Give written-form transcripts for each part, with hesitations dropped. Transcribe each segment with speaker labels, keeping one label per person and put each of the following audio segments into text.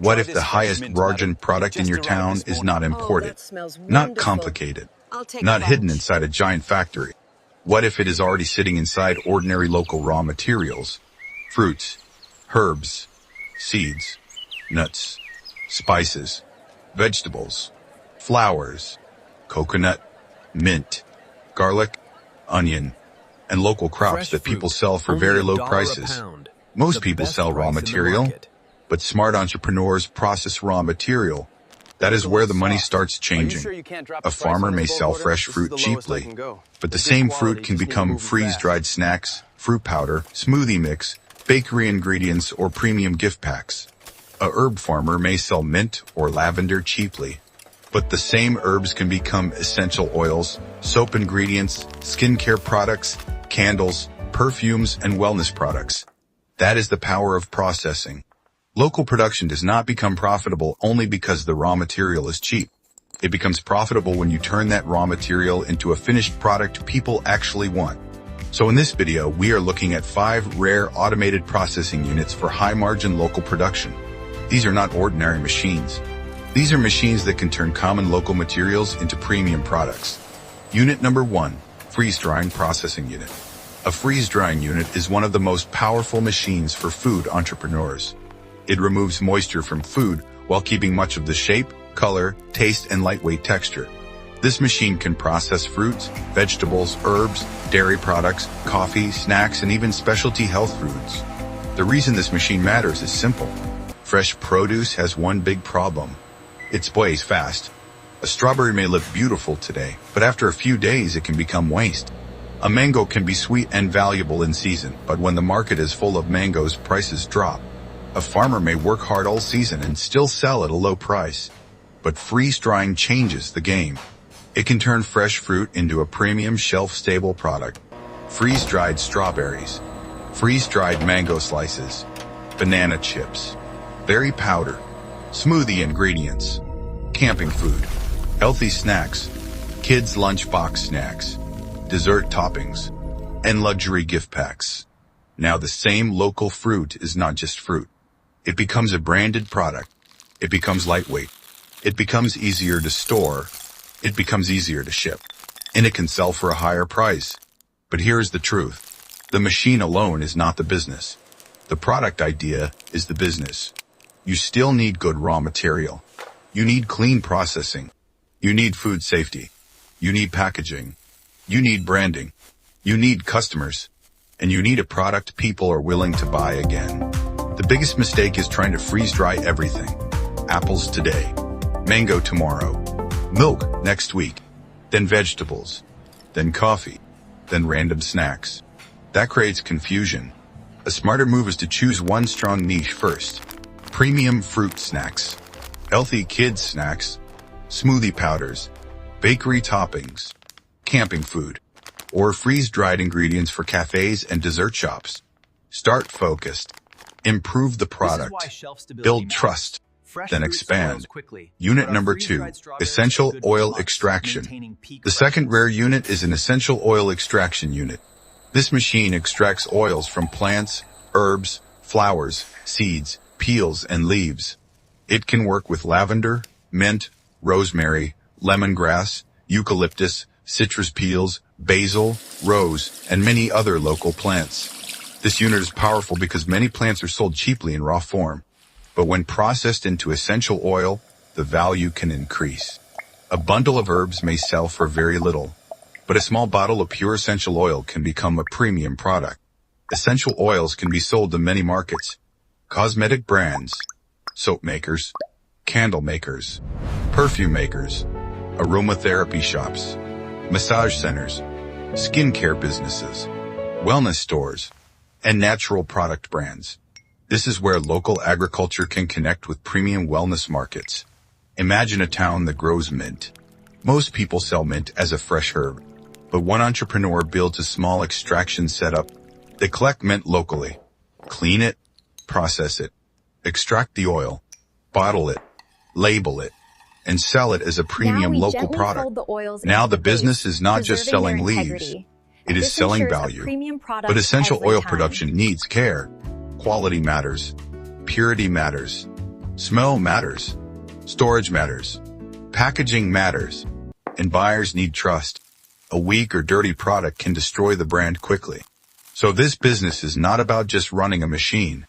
Speaker 1: What if the highest margin product in your town is not imported, not complicated, not hidden inside a giant factory? What if it is already sitting inside ordinary local raw materials, fruits, herbs, seeds, nuts, spices, vegetables, flowers, coconut, mint, garlic, onion, and local crops that people sell for very low prices? Most people sell raw material, but smart entrepreneurs process raw material. That is where the money starts changing. A farmer may sell fresh fruit cheaply, but the same fruit can become freeze-dried snacks, fruit powder, smoothie mix, bakery ingredients, or premium gift packs. A herb farmer may sell mint or lavender cheaply, but the same herbs can become essential oils, soap ingredients, skincare products, candles, perfumes, and wellness products. That is the power of processing. Local production does not become profitable only because the raw material is cheap. It becomes profitable when you turn that raw material into a finished product people actually want. So in this video, we are looking at 5 rare automated processing units for high-margin local production. These are not ordinary machines. These are machines that can turn common local materials into premium products. Unit number 1, freeze-drying processing unit. A freeze-drying unit is one of the most powerful machines for food entrepreneurs. It removes moisture from food while keeping much of the shape, color, taste, and lightweight texture. This machine can process fruits, vegetables, herbs, dairy products, coffee, snacks, and even specialty health foods. The reason this machine matters is simple. Fresh produce has one big problem. It spoils fast. A strawberry may look beautiful today, but after a few days it can become waste. A mango can be sweet and valuable in season, but when the market is full of mangoes, prices drop. A farmer may work hard all season and still sell at a low price. But freeze-drying changes the game. It can turn fresh fruit into a premium shelf-stable product. Freeze-dried strawberries, freeze-dried mango slices, banana chips, berry powder, smoothie ingredients, camping food, healthy snacks, kids' lunchbox snacks, dessert toppings, and luxury gift packs. Now the same local fruit is not just fruit. It becomes a branded product. It becomes lightweight. It becomes easier to store. It becomes easier to ship. And it can sell for a higher price. But here's the truth. The machine alone is not the business. The product idea is the business. You still need good raw material. You need clean processing. You need food safety. You need packaging. You need branding. You need customers. And you need a product people are willing to buy again. The biggest mistake is trying to freeze-dry everything. Apples today, mango tomorrow, milk next week, then vegetables, then coffee, then random snacks. That creates confusion. A smarter move is to choose one strong niche first. Premium fruit snacks, healthy kids snacks, smoothie powders, bakery toppings, camping food, or freeze-dried ingredients for cafes and dessert shops. Start focused. Improve the product. Build trust. Then expand. Unit number 2, essential oil extraction. The second rare unit is an essential oil extraction unit. This machine extracts oils from plants, herbs, flowers, seeds, peels, and leaves. It can work with lavender, mint, rosemary, lemongrass, eucalyptus, citrus peels, basil, rose, and many other local plants. This unit is powerful because many plants are sold cheaply in raw form. But when processed into essential oil, the value can increase. A bundle of herbs may sell for very little, but a small bottle of pure essential oil can become a premium product. Essential oils can be sold to many markets: cosmetic brands, soap makers, candle makers, perfume makers, aromatherapy shops, massage centers, skincare businesses, wellness stores, and natural product brands. This is where local agriculture can connect with premium wellness markets. Imagine a town that grows mint. Most people sell mint as a fresh herb, but one entrepreneur builds a small extraction setup. They collect mint locally, clean it, process it, extract the oil, bottle it, label it, and sell it as a premium local product. Now the business is not just selling leaves. It is selling value. But essential oil production needs care. Quality matters. Purity matters. Smell matters. Storage matters. Packaging matters. And buyers need trust. A weak or dirty product can destroy the brand quickly. So this business is not about just running a machine.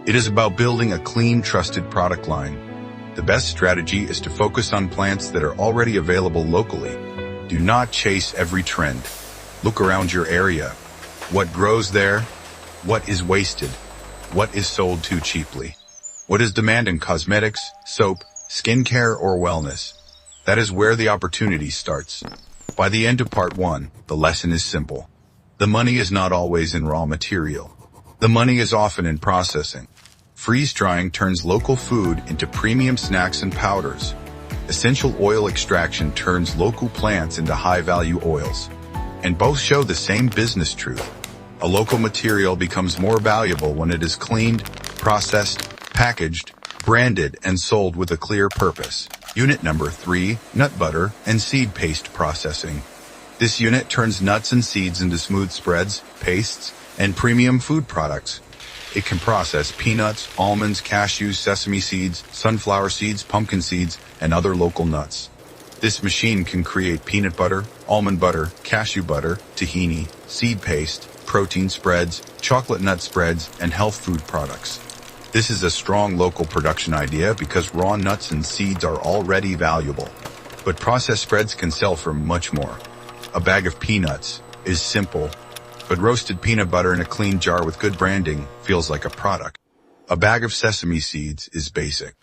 Speaker 1: It is about building a clean, trusted product line. The best strategy is to focus on plants that are already available locally. Do not chase every trend. Look around your area. What grows there? What is wasted? What is sold too cheaply? What is demand in cosmetics, soap, skincare, or wellness? That is where the opportunity starts. By the end of part 1, the lesson is simple. The money is not always in raw material. The money is often in processing. Freeze-drying turns local food into premium snacks and powders. Essential oil extraction turns local plants into high-value oils. And both show the same business truth. A local material becomes more valuable when it is cleaned, processed, packaged, branded, and sold with a clear purpose. Unit number 3, nut butter and seed paste processing. This unit turns nuts and seeds into smooth spreads, pastes, and premium food products. It can process peanuts, almonds, cashews, sesame seeds, sunflower seeds, pumpkin seeds, and other local nuts. This machine can create peanut butter, almond butter, cashew butter, tahini, seed paste, protein spreads, chocolate nut spreads, and health food products. This is a strong local production idea because raw nuts and seeds are already valuable. But processed spreads can sell for much more. A bag of peanuts is simple, but roasted peanut butter in a clean jar with good branding feels like a product. A bag of sesame seeds is basic,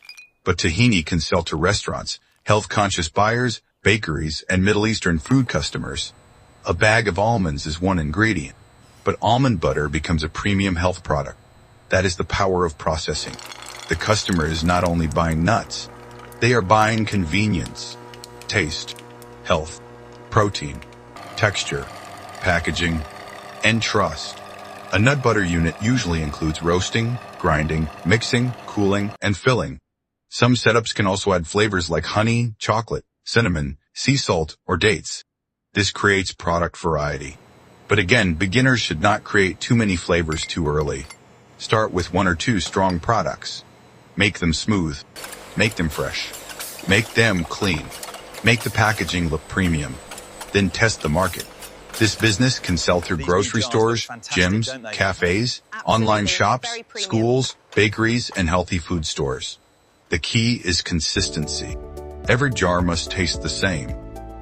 Speaker 1: but tahini can sell to restaurants, health-conscious buyers, bakeries, and Middle Eastern food customers. A bag of almonds is one ingredient, but almond butter becomes a premium health product. That is the power of processing. The customer is not only buying nuts, they are buying convenience, taste, health, protein, texture, packaging, and trust. A nut butter unit usually includes roasting, grinding, mixing, cooling, and filling. Some setups can also add flavors like honey, chocolate, cinnamon, sea salt, or dates. This creates product variety. But again, beginners should not create too many flavors too early. Start with 1 or 2 strong products. Make them smooth. Make them fresh. Make them clean. Make the packaging look premium. Then test the market. This business can sell through grocery stores, gyms, cafes, online shops, schools, bakeries, and healthy food stores. The key is consistency. Every jar must taste the same.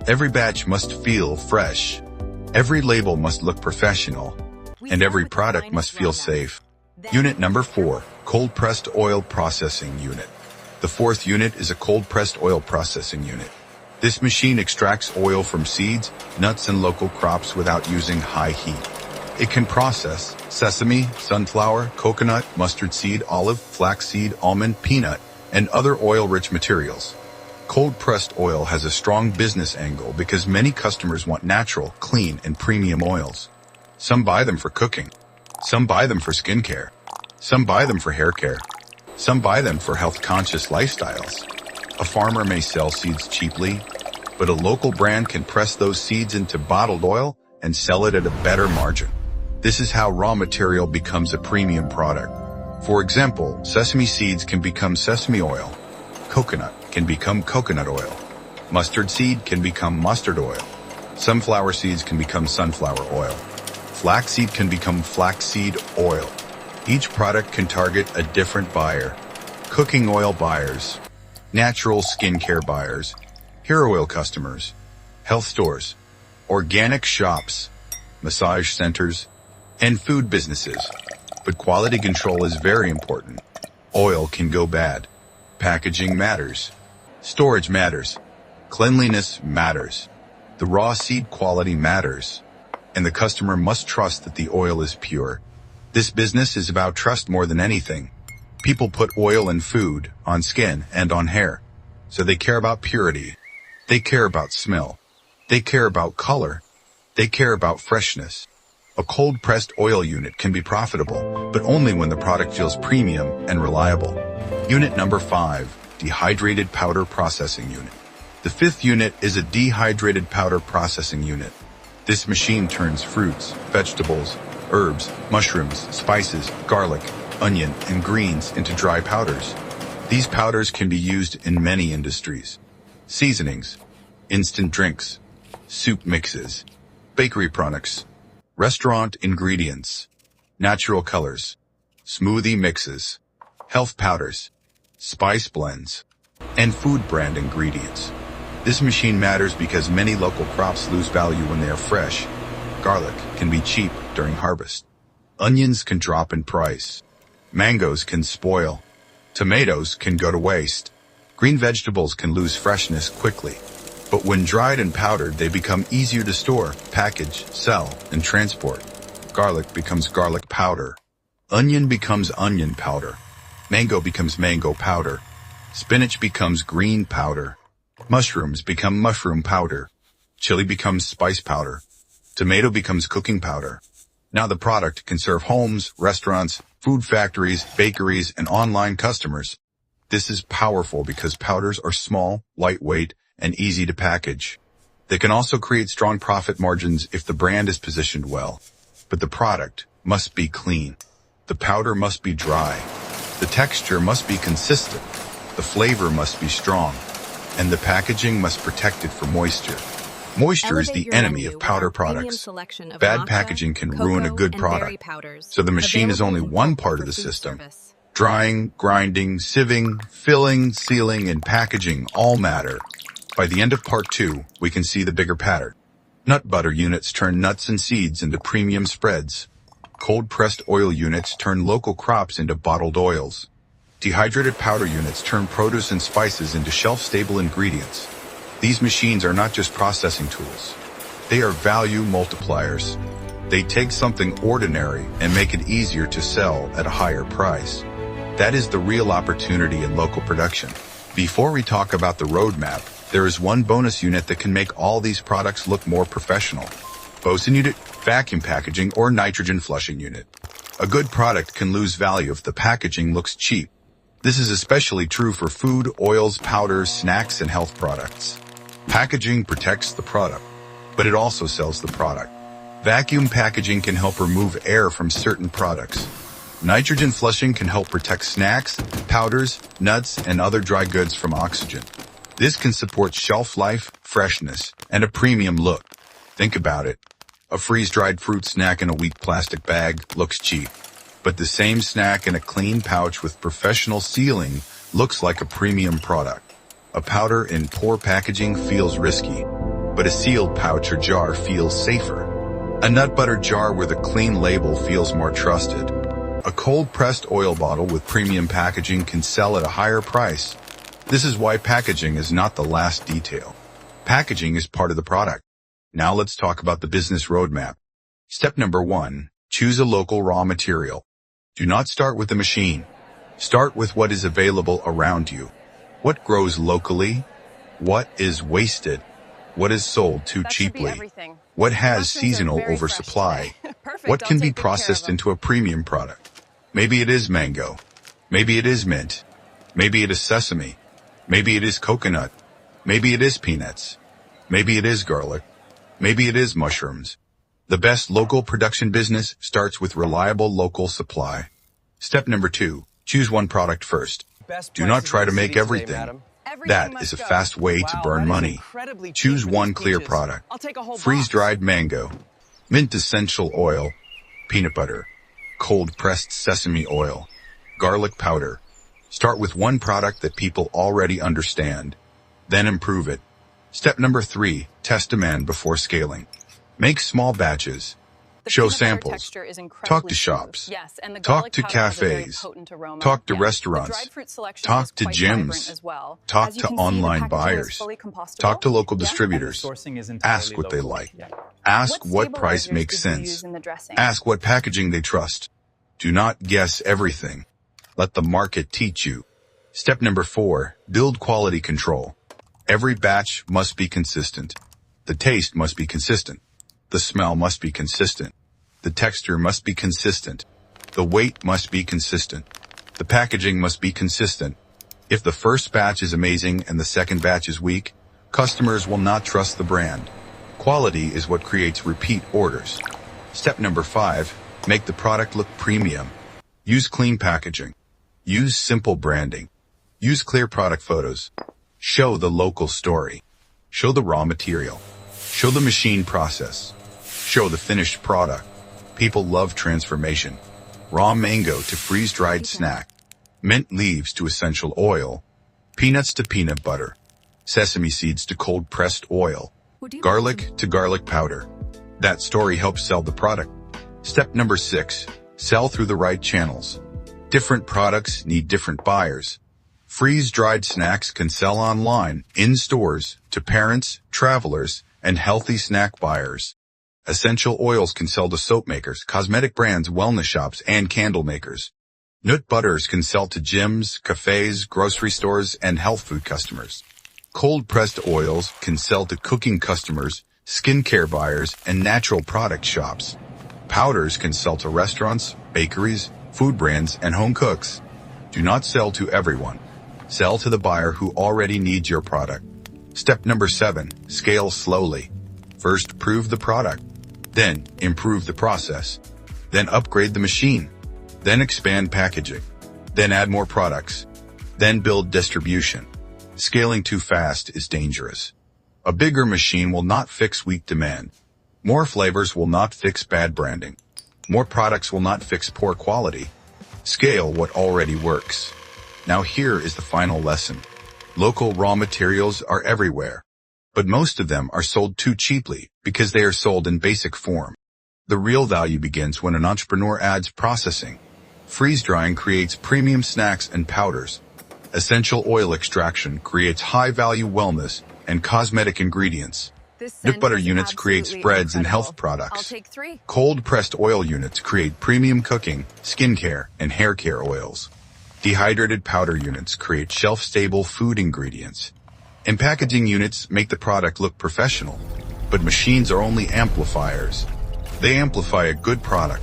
Speaker 1: Every batch must feel fresh. Every label must look professional. And every product must feel safe. Unit number 4, cold-pressed oil processing unit. The 4th unit is a cold-pressed oil processing unit. This machine extracts oil from seeds, nuts, and local crops without using high heat. It can process sesame, sunflower, coconut, mustard seed, olive, flaxseed, almond, peanut, and other oil-rich materials. Cold-pressed oil has a strong business angle because many customers want natural, clean, and premium oils. Some buy them for cooking. Some buy them for skincare. Some buy them for hair care. Some buy them for health-conscious lifestyles. A farmer may sell seeds cheaply, but a local brand can press those seeds into bottled oil and sell it at a better margin. This is how raw material becomes a premium product. For example, sesame seeds can become sesame oil. Coconut can become coconut oil. Mustard seed can become mustard oil. Sunflower seeds can become sunflower oil. Flaxseed can become flaxseed oil. Each product can target a different buyer. Cooking oil buyers, natural skincare buyers, hair oil customers, health stores, organic shops, massage centers, and food businesses. But quality control is very important. Oil can go bad. Packaging matters. Storage matters. Cleanliness matters. The raw seed quality matters. And the customer must trust that the oil is pure. This business is about trust more than anything. People put oil in food, on skin, and on hair. So they care about purity. They care about smell. They care about color. They care about freshness. A cold-pressed oil unit can be profitable, but only when the product feels premium and reliable. Unit number 5, Dehydrated Powder Processing Unit. The 5th unit is a dehydrated powder processing unit. This machine turns fruits, vegetables, herbs, mushrooms, spices, garlic, onion, and greens into dry powders. These powders can be used in many industries. Seasonings, instant drinks, soup mixes, bakery products, restaurant ingredients, natural colors, smoothie mixes, health powders, spice blends, and food brand ingredients. This machine matters because many local crops lose value when they are fresh. Garlic can be cheap during harvest. Onions can drop in price. Mangoes can spoil. Tomatoes can go to waste. Green vegetables can lose freshness quickly. But when dried and powdered, they become easier to store, package, sell, and transport. Garlic becomes garlic powder. Onion becomes onion powder. Mango becomes mango powder. Spinach becomes green powder. Mushrooms become mushroom powder. Chili becomes spice powder. Tomato becomes cooking powder. Now the product can serve homes, restaurants, food factories, bakeries, and online customers. This is powerful because powders are small, lightweight, and easy to package. They can also create strong profit margins if the brand is positioned well. But the product must be clean. The powder must be dry. The texture must be consistent. The flavor must be strong. And the packaging must protect it from moisture. Moisture is the enemy of powder products. Bad packaging can ruin a good product. So the machine is only one part of the system. Drying, grinding, sieving, filling, sealing, and packaging all matter. By the end of part 2, we can see the bigger pattern. Nut butter units turn nuts and seeds into premium spreads. Cold-pressed oil units turn local crops into bottled oils. Dehydrated powder units turn produce and spices into shelf-stable ingredients. These machines are not just processing tools. They are value multipliers. They take something ordinary and make it easier to sell at a higher price. That is the real opportunity in local production. Before we talk about the roadmap, there is one bonus unit that can make all these products look more professional. Boson unit, vacuum packaging, or nitrogen flushing unit. A good product can lose value if the packaging looks cheap. This is especially true for food, oils, powders, snacks, and health products. Packaging protects the product, but it also sells the product. Vacuum packaging can help remove air from certain products. Nitrogen flushing can help protect snacks, powders, nuts, and other dry goods from oxygen. This can support shelf life, freshness, and a premium look. Think about it. A freeze-dried fruit snack in a weak plastic bag looks cheap. But the same snack in a clean pouch with professional sealing looks like a premium product. A powder in poor packaging feels risky, but a sealed pouch or jar feels safer. A nut butter jar with a clean label feels more trusted. A cold-pressed oil bottle with premium packaging can sell at a higher price. This is why packaging is not the last detail. Packaging is part of the product. Now let's talk about the business roadmap. Step number 1, choose a local raw material. Do not start with the machine. Start with what is available around you. What grows locally? What is wasted? What is sold too cheaply? What has seasonal oversupply? What can be processed into a premium product? Maybe it is mango. Maybe it is mint. Maybe it is sesame. Maybe it is coconut. Maybe it is peanuts. Maybe it is garlic. Maybe it is mushrooms. The best local production business starts with reliable local supply. Step number 2, choose one product first. Do not try to make everything. That is a fast way to burn money. Choose one clear product. Freeze-dried mango, mint essential oil, peanut butter, cold-pressed sesame oil, garlic powder. Start with one product that people already understand. Then improve it. Step number 3, test demand before scaling. Make small batches. Show samples. Talk to shops. Talk to cafes. Talk to restaurants. Talk to gyms. Talk to online buyers. Talk to local distributors. Ask what they like. Ask what price makes sense. Ask what packaging they trust. Do not guess everything. Let the market teach you. Step number 4, build quality control. Every batch must be consistent. The taste must be consistent. The smell must be consistent. The texture must be consistent. The weight must be consistent. The packaging must be consistent. If the first batch is amazing and the second batch is weak, customers will not trust the brand. Quality is what creates repeat orders. Step number 5, make the product look premium. Use clean packaging. Use simple branding. Use clear product photos. Show the local story. Show the raw material. Show the machine process. Show the finished product. People love transformation. Raw mango to freeze-dried snack. Mint leaves to essential oil. Peanuts to peanut butter. Sesame seeds to cold-pressed oil. Garlic to garlic powder. That story helps sell the product. Step number 6. Sell through the right channels. Different products need different buyers. Freeze-dried snacks can sell online, in stores, to parents, travelers, and healthy snack buyers. Essential oils can sell to soap makers, cosmetic brands, wellness shops, and candle makers. Nut butters can sell to gyms, cafes, grocery stores, and health food customers. Cold-pressed oils can sell to cooking customers, skincare buyers, and natural product shops. Powders can sell to restaurants, bakeries, food brands, and home cooks. Do not sell to everyone. Sell to the buyer who already needs your product. Step number 7. Scale slowly. First, prove the product. Then, improve the process. Then upgrade the machine. Then expand packaging. Then add more products. Then build distribution. Scaling too fast is dangerous. A bigger machine will not fix weak demand. More flavors will not fix bad branding. More products will not fix poor quality. Scale what already works. Now here is the final lesson. Local raw materials are everywhere, but most of them are sold too cheaply because they are sold in basic form. The real value begins when an entrepreneur adds processing. Freeze-drying creates premium snacks and powders. Essential oil extraction creates high-value wellness and cosmetic ingredients. Nut butter units create spreads and health products. Cold-pressed oil units create premium cooking, skincare, and hair care oils. Dehydrated powder units create shelf-stable food ingredients. And packaging units make the product look professional. But machines are only amplifiers. They amplify a good product.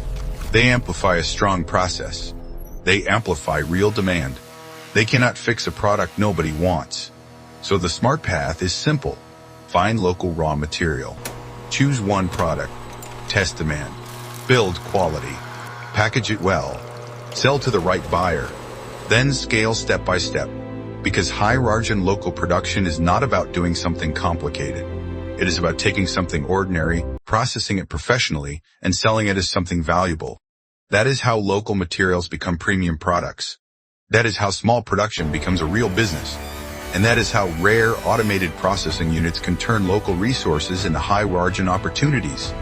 Speaker 1: They amplify a strong process. They amplify real demand. They cannot fix a product nobody wants. So the smart path is simple. Find local raw material. Choose one product. Test demand. Build quality. Package it well. Sell to the right buyer. Then scale step by step. Because high-margin local production is not about doing something complicated. It is about taking something ordinary, processing it professionally, and selling it as something valuable. That is how local materials become premium products. That is how small production becomes a real business. And that is how rare automated processing units can turn local resources into high-margin opportunities.